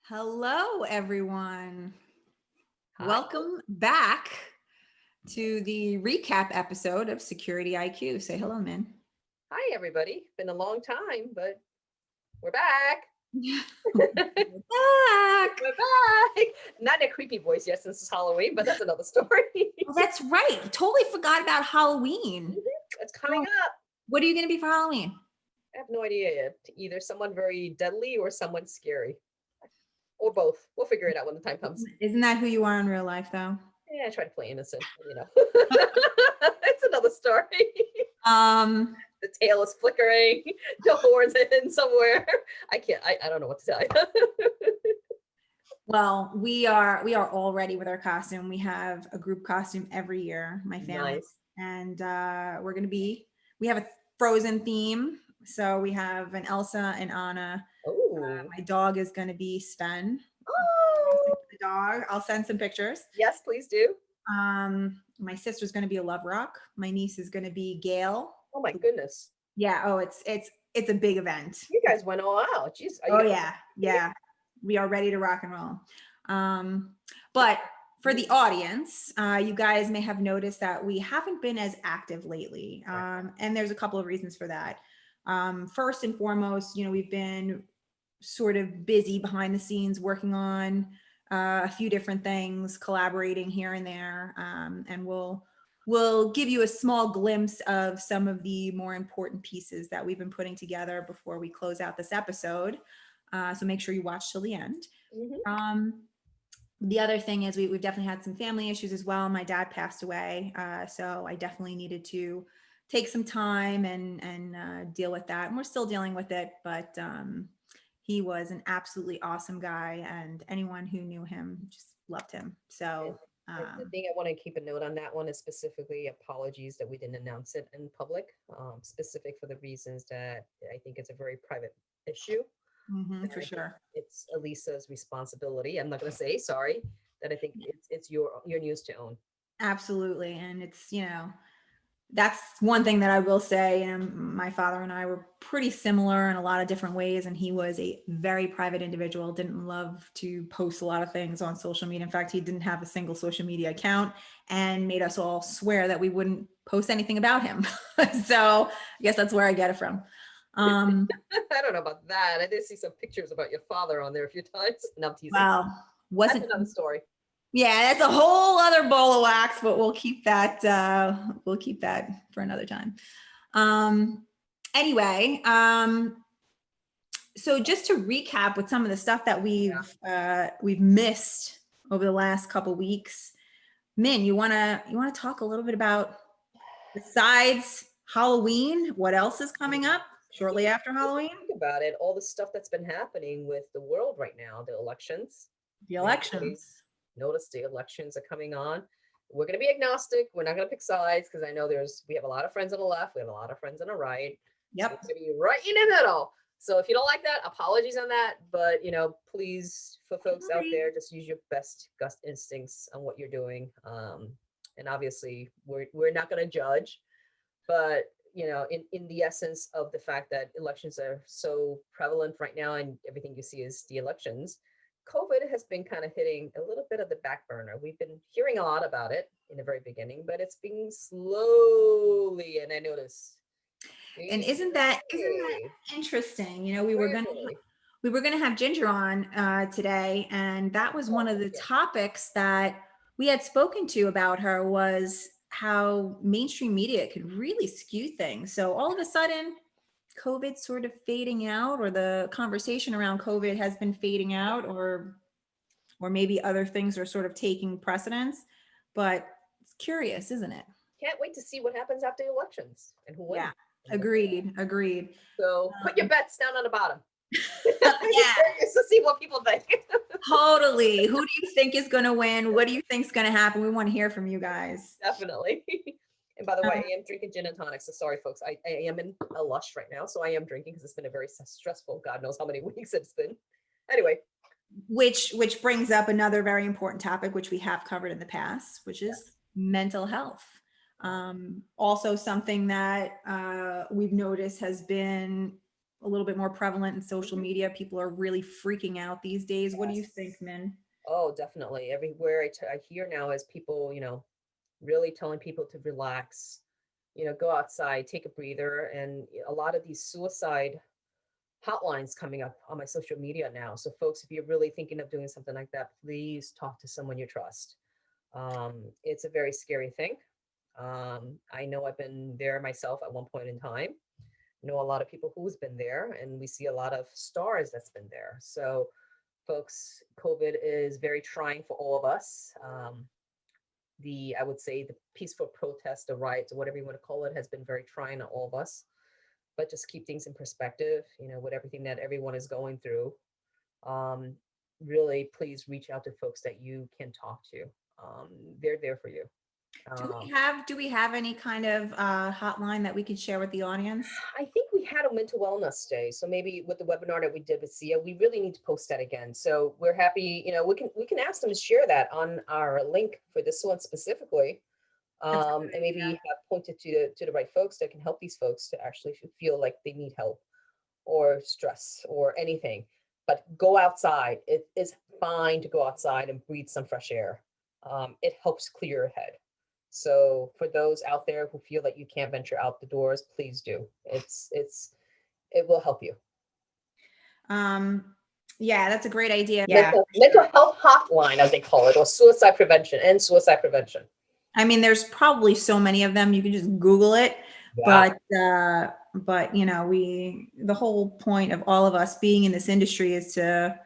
Hello, everyone. Hi. Welcome back to the recap episode of Security IQ. Say hello, Min. Hi, everybody. Been a long time, but we're back. We're back. We're back. Not in a creepy voice yet since it's Halloween, but that's another story. Oh, that's right. Totally forgot about Halloween. It's coming Oh, up. what are you going to be for Halloween? I have no idea yet. Either someone very deadly or someone scary. Or both. We'll figure it out when the time comes. Isn't that who you are in real life, though? Yeah, I try to play innocent. It's another story. Um, The tail is flickering. The horn's in somewhere. I don't know what to tell you. well, we are all ready with our costume. We have a group costume every year, my family, Nice. and we have a Frozen theme. So we have an Elsa and Anna. Oh. My dog is going to be Sven. Oh. The dog. I'll send some pictures. Yes, please do. My sister's going to be a Love Rock. My niece is going to be Gail. Oh my goodness. Yeah. Oh, it's a big event. You guys went all out. Jeez. Are you Oh gonna yeah. We are ready to rock and roll. But for the audience, you guys may have noticed that we haven't been as active lately, and there's a couple of reasons for that. First and foremost, we've been sort of busy behind the scenes working on a few different things, collaborating here and there, and we'll give you a small glimpse of some of the more important pieces that we've been putting together before we close out this episode. So make sure you watch till the end. The other thing is we've definitely had some family issues as well. My dad passed away, so I definitely needed to take some time and deal with that. And we're still dealing with it, but he was an absolutely awesome guy, and anyone who knew him just loved him. So the thing I want to keep a note on that one is specifically apologies that we didn't announce it in public, specific for the reasons that I think it's a very private issue. for sure. It's Elisa's responsibility. I'm not going to say sorry. That I think it's your news to own. Absolutely, and it's that's one thing that I will say. My father and I were pretty similar in a lot of different ways, and he was a very private individual, didn't love to post a lot of things on social media. In fact, he didn't have a single social media account and made us all swear that we wouldn't post anything about him. So I guess that's where I get it from. I don't know about that. I did see some pictures about your father on there a few times. No, I'm teasing. Wow. That's another story. Yeah, that's a whole other bowl of wax, but we'll keep that for another time. Anyway, so just to recap with some of the stuff that we've missed over the last couple weeks. Min, you wanna talk a little bit about, besides Halloween, what else is coming up shortly after Halloween? Think about it, all the stuff that's been happening with the world right now, the elections. Notice the elections are coming on. We're going to be agnostic. We're not going to pick sides because I know we have a lot of friends on the left. We have a lot of friends on the right. Yep. So it's going to be right in the middle. So if you don't like that, apologies on that. But, please, for folks out there, just use your best gut instincts on what you're doing. And obviously, we're not going to judge. But, in the essence of the fact that elections are so prevalent right now and everything you see is the elections, COVID has been kind of hitting a little bit of the back burner. We've been hearing a lot about it in the very beginning, but it's being slowly, and I notice. And isn't that interesting? We were gonna have Ginger on today, and that was one of the topics that we had spoken to about her, was how mainstream media could really skew things. So all of a sudden, COVID sort of fading out, or the conversation around COVID has been fading out, or maybe other things are sort of taking precedence. But it's curious, isn't it? Can't wait to see what happens after the elections and who wins. Yeah, agreed. So put your bets down on the bottom. Yeah. Just to see what people think. Totally. Who do you think is going to win? What do you think is going to happen? We want to hear from you guys. Definitely. And by the way, I am drinking gin and tonic. So sorry, folks. I am in a lush right now. So I am drinking because it's been a very stressful, God knows how many weeks it's been. Anyway. Which brings up another very important topic, which we have covered in the past, which is mental health. Also something that we've noticed has been a little bit more prevalent in social Mhm. media. People are really freaking out these days. What do you think, Yes. Min? Oh, definitely. Everywhere I hear now is people, really telling people to relax, go outside, take a breather. And a lot of these suicide hotlines coming up on my social media now. So, folks, if you're really thinking of doing something like that, please talk to someone you trust. It's a very scary thing. I know I've been there myself at one point in time. Know a lot of people who's been there, and we see a lot of stars that's been there. So, folks, COVID is very trying for all of us. I would say the peaceful protest, the riots, or whatever you want to call it, has been very trying to all of us. But just keep things in perspective, with everything that everyone is going through. Um, really, please reach out to folks that you can talk to. They're there for you. Um, Do we have any kind of hotline that we could share with the audience? I think we had a mental wellness day, so maybe with the webinar that we did with Sia, we really need to post that again. So we're happy, we can ask them to share that on our link for this one specifically, That's a good and maybe idea. have pointed to the right folks that can help these folks to actually feel like they need help or stress or anything. But go outside. It is fine to go outside and breathe some fresh air. It helps clear your head. So for those out there who feel like you can't venture out the doors, please do. It will help you. Um, yeah, that's a great idea. Yeah, Mental health hotline, as they call it, or suicide prevention and suicide prevention. I mean, there's probably so many of them. You can just Google it. Yeah, But the whole point of all of us being in this industry is to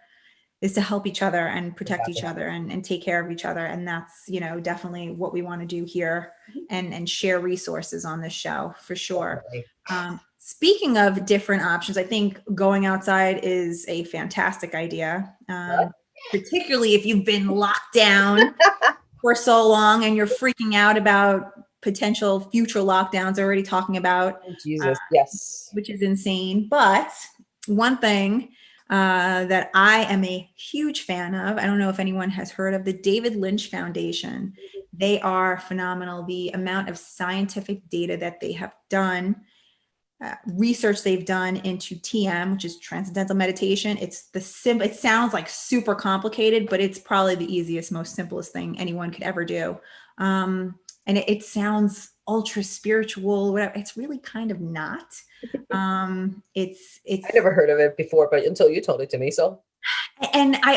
help each other and protect each exactly. other and take care of each other. And that's, definitely what we want to do here and share resources on this show for sure. Definitely. Speaking of different options, I think going outside is a fantastic idea, What? particularly if you've been locked down for so long and you're freaking out about potential future lockdowns, already talking about, Oh, Jesus, yes. which is insane. But one thing that I am a huge fan of, I don't know if anyone has heard of the David Lynch Foundation. They are phenomenal. The amount of scientific data that they have done, research they've done into TM, which is transcendental meditation. It sounds like super complicated, but it's probably the easiest, most simplest thing anyone could ever do. And it sounds ultra spiritual, whatever. It's really kind of not. It's I never heard of it before, but until you told it to me, so and I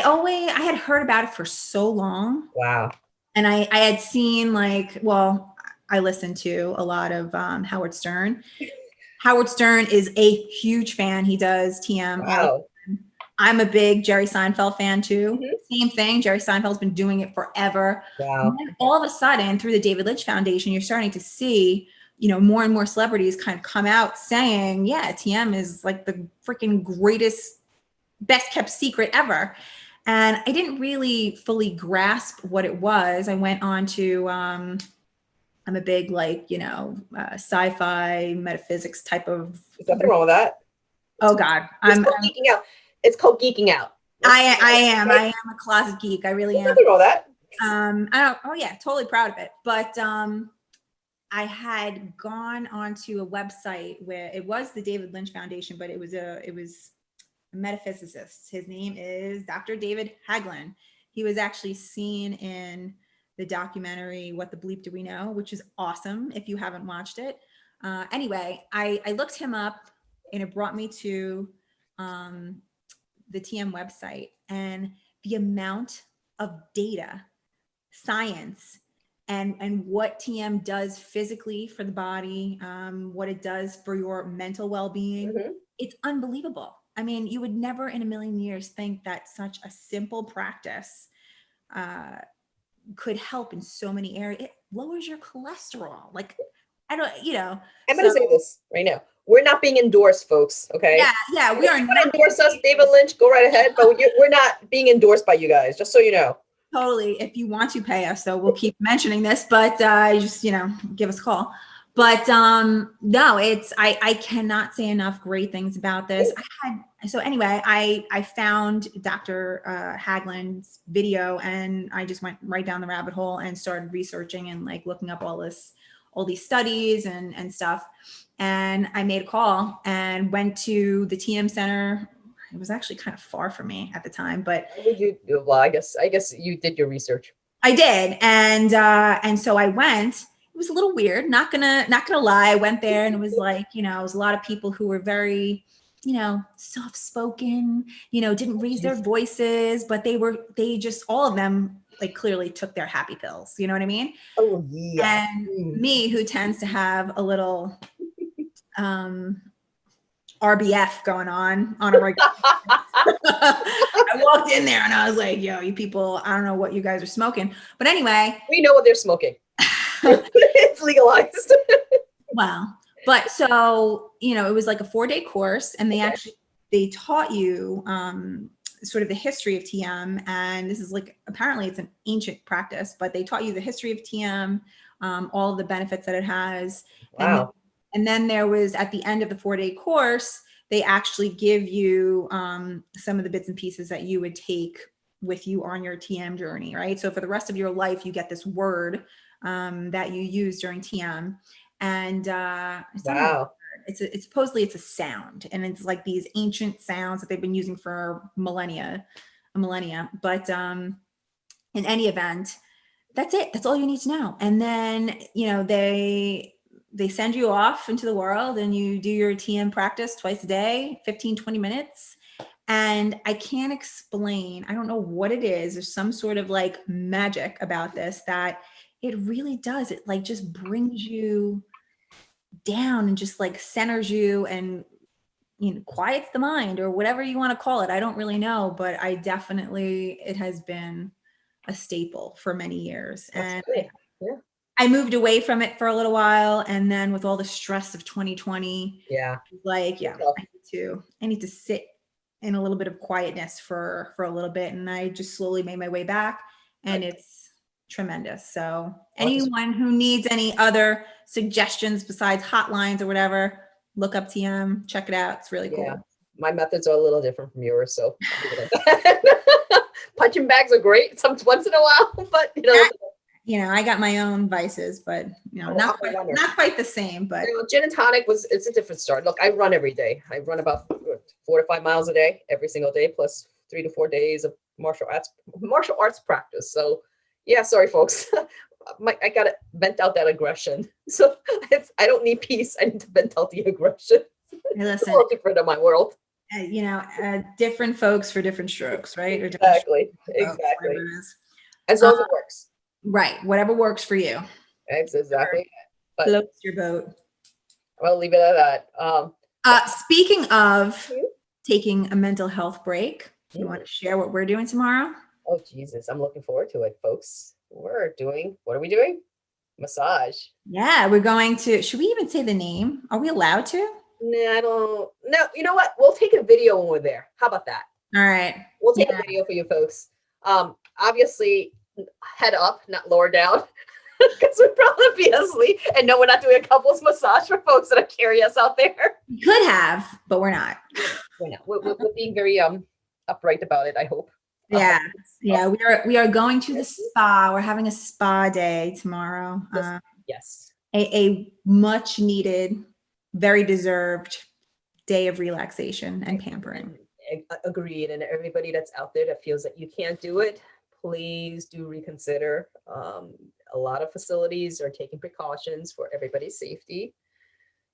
had heard about it for so long, wow. and I had seen I listened to a lot of Howard Stern. Howard Stern is a huge fan. He does TM all the Wow. time. I'm a big Jerry Seinfeld fan too. Mhm. Same thing. Jerry Seinfeld's been doing it forever. And Wow. then all of a sudden, through the David Lynch Foundation, you're starting to see, more and more celebrities kind of come out saying, yeah, TM is like the freaking greatest, best kept secret ever. And I didn't really fully grasp what it was. I went on to, I'm a big sci-fi metaphysics type of. There's nothing wrong with that. Oh God, It's called geeking out. It's called geeking out. I am a closet geek. I really There's am. nothing wrong with that. Oh yeah, totally proud of it. But I had gone onto a website where it was the David Lynch Foundation, but it was a metaphysicist. His name is Dr. David Haglin. He was actually seen in the documentary What the Bleep Do We Know, which is awesome if you haven't watched it. Anyway, I looked him up and it brought me to the TM website, and the amount of data, science, and what TM does physically for the body, what it does for your mental well-being, Mhm. it's unbelievable. I mean, you would never in a million years think that such a simple practice could help in so many areas. It lowers your cholesterol. Like, I don't, I'm going so to say this right now. We're not being endorsed, folks. Okay. yeah, we If are you not want to endorse us, David Lynch, go right ahead. But we're not being endorsed by you guys, just so you know. totally. If you want to pay us, so we'll keep mentioning this, but just, give us a call. But no, I cannot say enough great things about this. So anyway, I found Dr. Haglin's video, and I just went right down the rabbit hole and started researching and looking up all these studies and stuff. and I made a call and went to the TM center. It was actually kind of far from me at the time, but What would you do? Well, I guess you did your research. I did. And so I went. It was a little weird, not gonna lie. I went there and it was like, it was a lot of people who were very, soft spoken, didn't raise their voices, but they just, all of them like clearly took their happy pills. You know what I mean? Oh yeah. And me, who tends to have a little RBF going on a regular I walked in there and I was like, yo, you people, I don't know what you guys are smoking. But anyway. We know what they're smoking. It's legalized. Wow. But so, it was like a 4-day course, and they taught you sort of the history of TM. And this is like, apparently it's an ancient practice, but they taught you the history of TM, all of the benefits that it has. Wow. And then there was, at the end of the 4-day course, they actually give you some of the bits and pieces that you would take with you on your TM journey, right? So for the rest of your life, you get this word that you use during TM. And Wow. It's supposedly it's a sound, and it's like these ancient sounds that they've been using for millennia. But in any event, that's it. That's all you need to know. And then, they send you off into the world and you do your TM practice twice a day, 15, 20 minutes. And I can't explain, I don't know what it is. There's some sort of like magic about this that it really does. It like just brings you down and just like centers you and, quiets the mind, or whatever you want to call it. I don't really know, but it has been a staple for many years. That's and great. Yeah. I moved away from it for a little while, and then with all the stress of 2020, like, I need to sit in a little bit of quietness for a little bit, and I just slowly made my way back, and it's tremendous. So anyone who needs any other suggestions besides hotlines or whatever, look up TM, check it out. It's really cool. Yeah. My methods are a little different from yours, so punching bags are great once in a while, but I got my own vices, but not quite the same. But gin and tonic it's a different start. Look, I run every day. I run about 4 to 5 miles a day, every single day, plus 3 to 4 days of martial arts practice. So yeah, sorry folks. I gotta vent out that aggression. So I don't need peace. I need to vent out the aggression. Hey, listen, it's a little different in my world. Different folks for different strokes, right? Or Exactly. As long as it works. Right. Whatever works for you. That's exactly. But floats your boat. I'll leave it at that. Speaking of taking a mental health break, you want to share what we're doing tomorrow? Oh, Jesus. I'm looking forward to it, folks. What are we doing? Massage. Yeah, we're going to, should we even say the name? Are we allowed to? No, I don't. No, you know what? We'll take a video when we're there. How about that? All right. We'll take a video for you folks. Obviously, head up, not lower down, because we'd probably be asleep. And no, we're not doing a couples massage for folks that are curious out there. We could have, but we're not. We're not. We're being very upright about it, I hope. Yeah. We are going to the spa. We're having a spa day tomorrow. Yes. A much needed, very deserved day of relaxation and pampering. Agreed. And everybody that's out there that feels that you can't do it, please do reconsider. A lot of facilities are taking precautions for everybody's safety.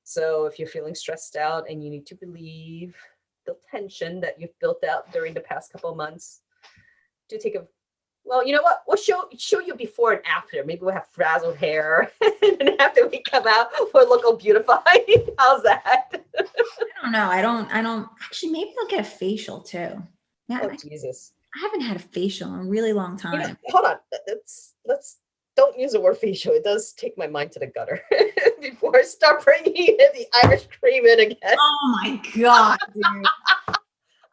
So if you're feeling stressed out and you need to relieve the tension that you've built up during the past couple of months, do take a, well, you know what? We'll show you before and after. Maybe we'll have frazzled hair, and then after we come out, we'll look all beautified. How's that? I don't know. I don't actually, maybe I'll get a facial too. Yeah, oh, Jesus. I haven't had a facial in a really long time. Hold on. Let's don't use the word facial. It does take my mind to the gutter before I start bringing in the Irish cream in again. Oh my God, dude.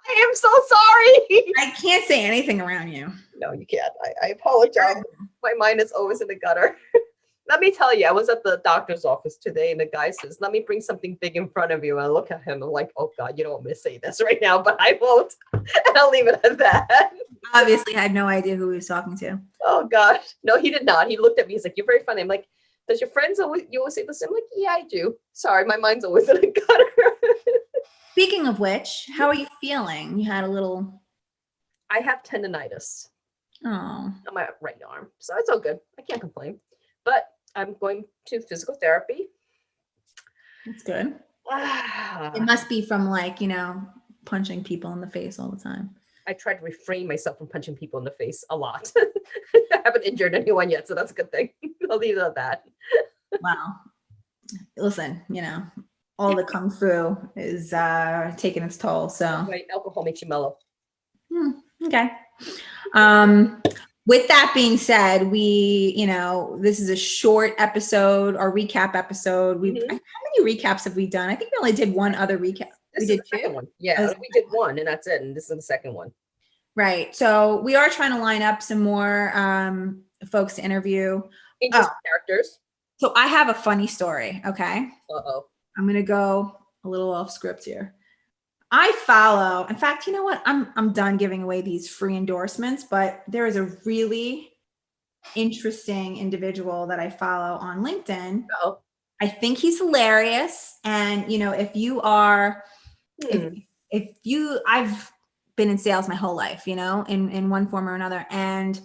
I am so sorry. I can't say anything around you. No, you can't. I apologize. My mind is always in the gutter. Let me tell you, I was at the doctor's office today and the guy says, let me bring something big in front of you. And I look at him, I'm like, oh God, you don't want me to say this right now, but I won't. And I'll leave it at that. Obviously, I had no idea who he was talking to. Oh gosh. No, he did not. He looked at me. He's like, you're very funny. I'm like, does your friends you always say this? I'm like, yeah, I do. Sorry, my mind's always in a gutter. Speaking of which, how are you feeling? You had a little. I have tendonitis Oh, on my right arm, so it's all good. I can't complain. But I'm going to physical therapy. that's good. It must be from like, punching people in the face all the time. I tried to refrain myself from punching people in the face a lot. I haven't injured anyone yet, so that's a good thing. I'll leave it at that. Wow. Listen, all the kung fu is taking its toll. So Right, alcohol makes you mellow. Okay. With that being said, this is a short episode or recap episode. How many recaps have we done? I think we only did one other recap. We did the second one. Yeah, we did one and that's it. And this is the second one. Right. So we are trying to line up some more folks to interview. Interesting characters. So I have a funny story. Okay. Uh-oh. I'm going to go a little off script here. I follow, in fact, you know what? I'm done giving away these free endorsements, but there is a really interesting individual that I follow on LinkedIn. Uh-oh. I think he's hilarious. And, if you are, I've been in sales my whole life, in one form or another. And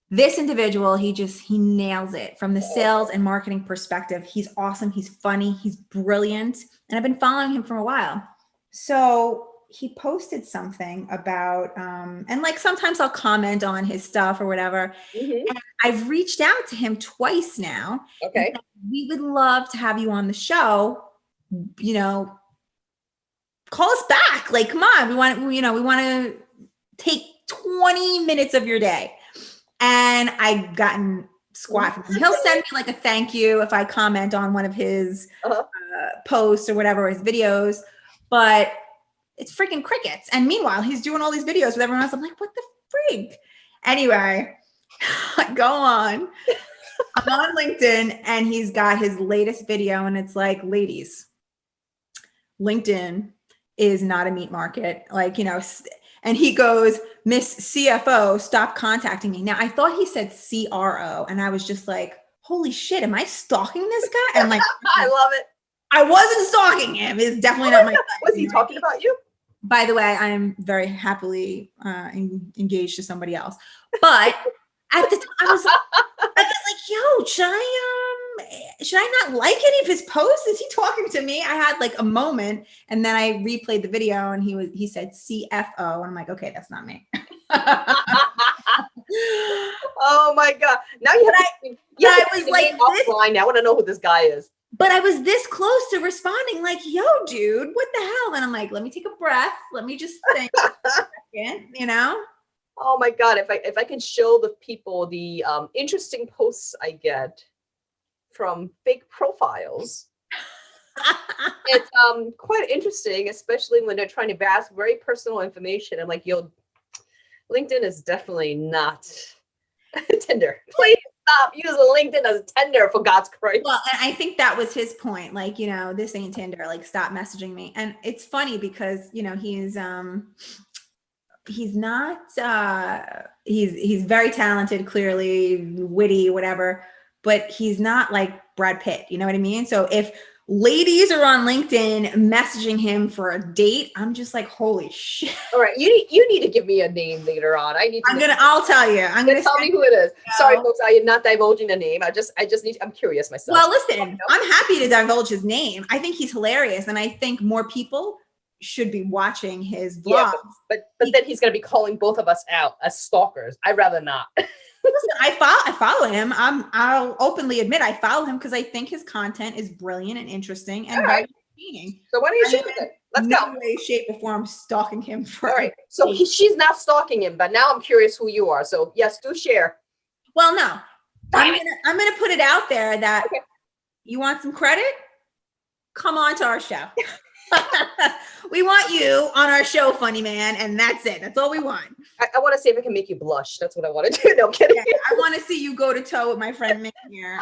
this individual, he nails it from the sales and marketing perspective. He's awesome. He's funny. He's brilliant. And I've been following him for a while. So he posted something about, and like sometimes I'll comment on his stuff or whatever. And I've reached out to him twice now. Okay. We would love to have you on the show. Call us back. Like, come on. We want to take 20 minutes of your day. And I've gotten squat from him. He'll send me like a thank you if I comment on one of his posts or whatever, his videos. But it's freaking crickets. And meanwhile, he's doing all these videos with everyone else. I'm like, what the freak? Anyway, I go on. I'm on LinkedIn and he's got his latest video and it's like, ladies, LinkedIn is not a meat market. Like, and he goes, Miss CFO, stop contacting me. Now, I thought he said CRO and I was just like, holy shit, am I stalking this guy? And I'm like, I love it. I wasn't stalking him. It's definitely not my. Was he talking about you? By the way, I am very happily engaged to somebody else. But at the time, I was like, yo, should I not like any of his posts? Is he talking to me? I had like a moment, and then I replayed the video, and he said CFO, and I'm like, okay, that's not me. Oh my god! Now I was like, offline. Now I want to know who this guy is. But I was this close to responding, like, yo, dude, what the hell? And I'm like, let me take a breath. Let me just think a second, Oh my God. If I can show the people the interesting posts I get from fake profiles, it's quite interesting, especially when they're trying to ask very personal information. I'm like, yo, LinkedIn is definitely not Tinder. Please stop using LinkedIn as Tinder, for God's Christ. Well, and I think that was his point. Like, this ain't Tinder. Like, stop messaging me. And it's funny because he's not. He's very talented, clearly witty, whatever. But he's not like Brad Pitt. You know what I mean? So if ladies are on LinkedIn messaging him for a date, I'm just like, holy shit. All right, you need to give me a name later on. I'll tell you. I'm gonna tell me who it is. Sorry, folks, I am not divulging a name. I'm curious myself. Well, listen, I'm happy to divulge his name. I think he's hilarious, and I think more people should be watching his vlogs. Yeah, but then he's gonna be calling both of us out as stalkers. I'd rather not. Listen, I follow him. I'll openly admit I follow him because I think his content is brilliant and interesting and very entertaining. So why don't you shoot with it? Let's go. No way, shape, or form stalking him. All right. So she's not stalking him, but now I'm curious who you are. So yes, do share. Well, no, I'm gonna put it out there that you want some credit. Come on to our show. We want you on our show, funny man, and that's it. That's all we want. I want to see if I can make you blush. That's what I want to do. No kidding. Yeah, I want to see you go to toe with my friend Mick here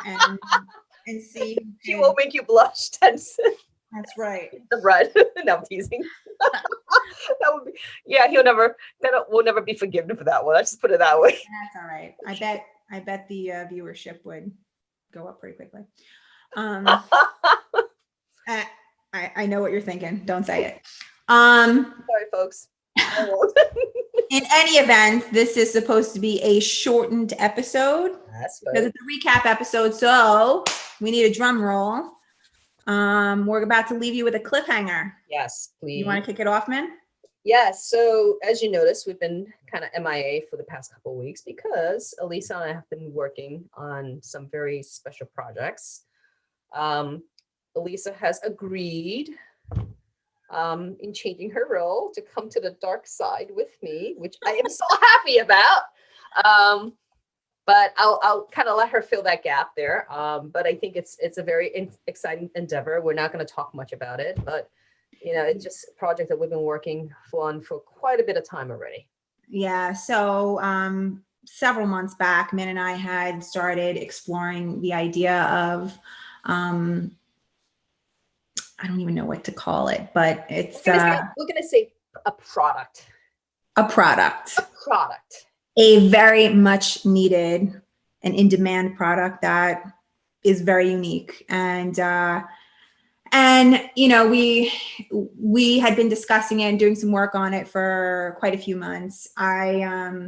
and see. She will make you blush, Tenson. That's right. The bread. No, I'm teasing. That would be. Yeah, we'll never be forgiven for that one. I just put it that way. That's all right. I bet the viewership would go up pretty quickly. I know what you're thinking. Don't say it. Sorry, folks. I won't. In any event, this is supposed to be a shortened episode That's because good. it's a recap episode. So we need a drum roll. We're about to leave you with a cliffhanger. Yes, please. You want to kick it off, Min? Yes. So as you notice, we've been kind of MIA for the past couple of weeks because Elisa and I have been working on some very special projects. Elisa has agreed in changing her role to come to the dark side with me, which I am so happy about. But I'll kind of let her fill that gap there. But I think it's a very exciting endeavor. We're not going to talk much about it, but it's just a project that we've been working on for quite a bit of time already. Yeah. So several months back, Min and I had started exploring the idea of I don't even know what to call it, but it's we're gonna say a product. A product. A product. A very much needed and in demand product that is very unique. And we had been discussing it and doing some work on it for quite a few months. I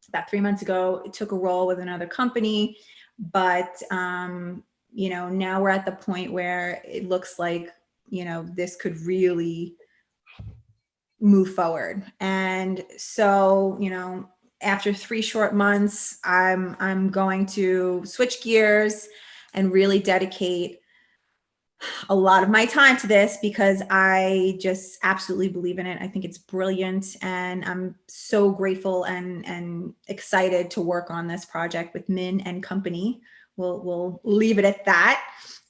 about 3 months ago took a role with another company, but now we're at the point where it looks like, this could really move forward. And so, after 3 short months, I'm going to switch gears and really dedicate a lot of my time to this because I just absolutely believe in it. I think it's brilliant, and I'm so grateful and excited to work on this project with Min and company. We'll leave it at that.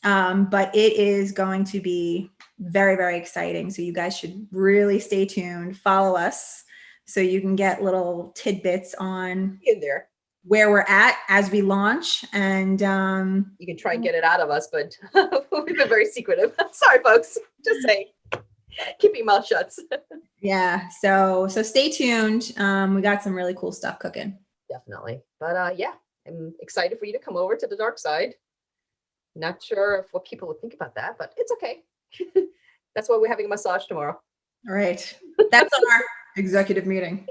But it is going to be very, very exciting. So you guys should really stay tuned, follow us so you can get little tidbits on in there where we're at as we launch. And you can try and get it out of us, but we've been very secretive. Sorry, folks. Just saying. Keep your mouth shut. Yeah. So stay tuned. We got some really cool stuff cooking. Definitely. But yeah, I'm excited for you to come over to the dark side. Not sure what people would think about that, but it's okay. That's why we're having a massage tomorrow. All right. That's our executive meeting.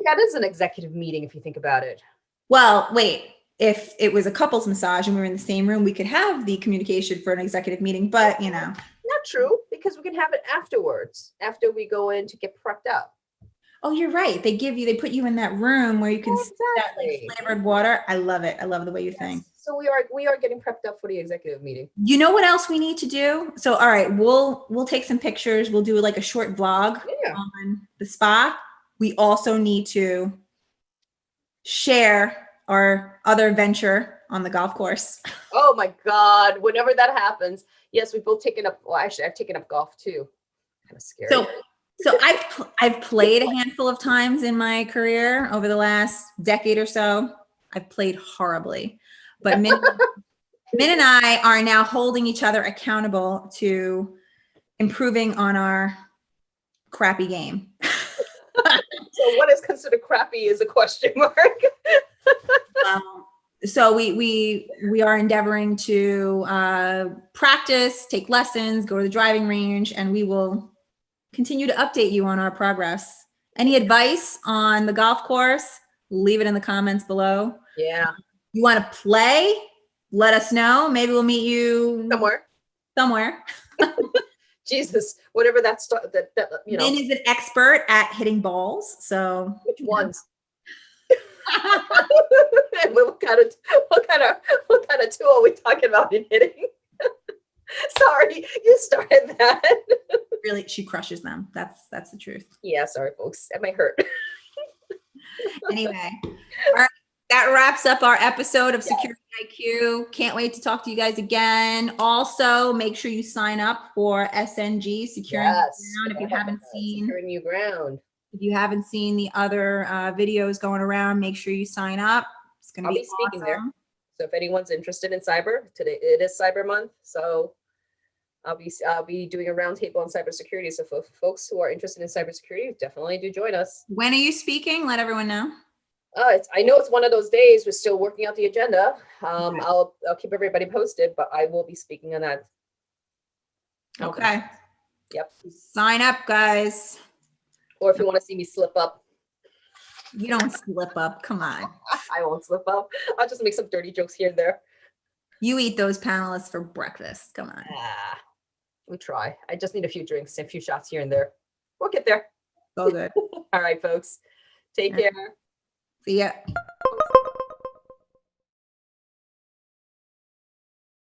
That is an executive meeting if you think about it. Well, wait. If it was a couples massage and we were in the same room, we could have the communication for an executive meeting, but Not true, because we can have it afterwards, after we go in to get prepped up. Oh, you're right. They put you in that room where you can see that flavored water. I love it. I love the way you think. So we are getting prepped up for the executive meeting. You know what else we need to do? So, all right, we'll take some pictures. We'll do like a short vlog on the spa. We also need to share our other venture on the golf course. Oh my God. Whenever that happens. Yes, we've both taken up, well, actually I've taken up golf too. Kind of scary. So I've played a handful of times in my career over the last decade or so. I've played horribly, but Min and I are now holding each other accountable to improving on our crappy game. So what is considered crappy is a question mark. So we are endeavoring to practice, take lessons, go to the driving range, and we will continue to update you on our progress. Any advice on the golf course? Leave it in the comments below. Yeah. You want to play? Let us know. Maybe we'll meet you somewhere. Jesus, whatever that's that Min is an expert at hitting balls. So which ones? what kind of tool are we talking about in hitting? Sorry, you started that. Really, she crushes them. That's the truth. Yeah, sorry, folks. That might hurt. Anyway, all right, that wraps up our episode of Security IQ. Can't wait to talk to you guys again. Also, make sure you sign up for SNG Securing New Ground if you haven't seen. Securing New Ground. If you haven't seen the other videos going around, make sure you sign up. It's going to be speaking awesome. there. So if anyone's interested in cyber, today it is Cyber Month. So I'll be doing a roundtable on cybersecurity. So for folks who are interested in cybersecurity, definitely do join us. When are you speaking? Let everyone know. I know it's one of those days. We're still working out the agenda. Okay. I'll keep everybody posted, but I will be speaking on that. Okay. Yep. Sign up, guys. Or if you want to see me slip up, You don't slip up. Come on. I won't slip up. I'll just make some dirty jokes here and there. You eat those panelists for breakfast. Come on. We try. I just need a few drinks and a few shots here and there. We'll get there. So good. All right, folks. Take Yeah. care. See ya.